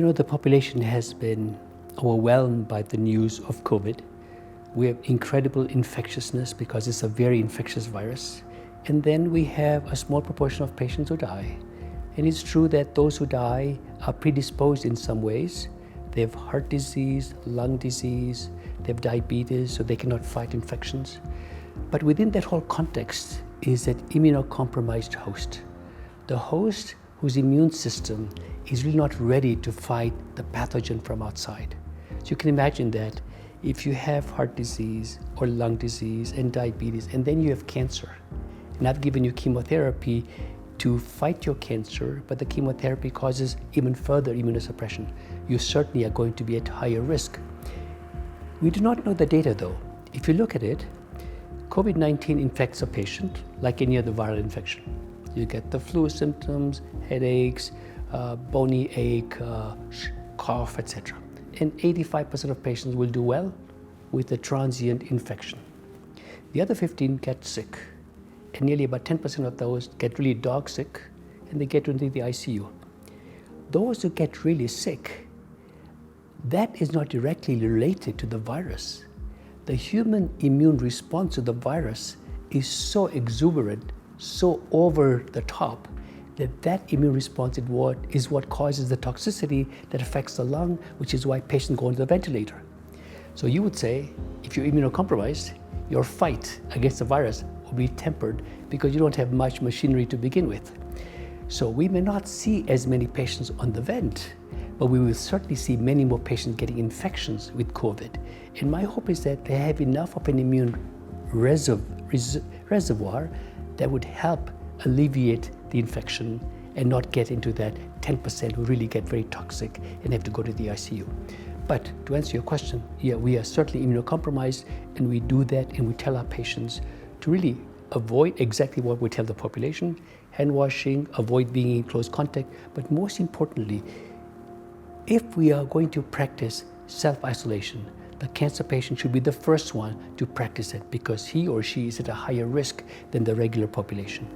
The population has been overwhelmed by the news of COVID. We have incredible infectiousness because it's a very infectious virus. And then we have a small proportion of patients who die. And it's true that those who die are predisposed in some ways. They have heart disease, lung disease, they have diabetes, so they cannot fight infections. But within that whole context is that immunocompromised host. The host whose immune system is really not ready to fight the pathogen from outside. So you can imagine that if you have heart disease or lung disease and diabetes, and then you have cancer, and I've given you chemotherapy to fight your cancer, but the chemotherapy causes even further immunosuppression, you certainly are going to be at higher risk. We do not know the data though. If you look at it, COVID-19 infects a patient like any other viral infection. You get the flu symptoms, headaches, bony ache, cough, etc. And 85% of patients will do well with a transient infection. The other 15 get sick, and nearly about 10% of those get really dog sick, and they get into the ICU. Those who get really sick, that is not directly related to the virus. The human immune response to the virus is so exuberant, so over the top, that immune response is what causes the toxicity that affects the lung, which is why patients go on the ventilator. So you would say, if you're immunocompromised, your fight against the virus will be tempered because you don't have much machinery to begin with. So we may not see as many patients on the vent, but we will certainly see many more patients getting infections with COVID. And my hope is that they have enough of an immune reservoir that would help alleviate the infection and not get into that 10% who really get very toxic and have to go to the ICU. But to answer your question, yeah, we are certainly immunocompromised, and we do that, and we tell our patients to really avoid exactly what we tell the population: hand washing, avoid being in close contact, but most importantly, if we are going to practice self-isolation, the cancer patient should be the first one to practice it because he or she is at a higher risk than the regular population.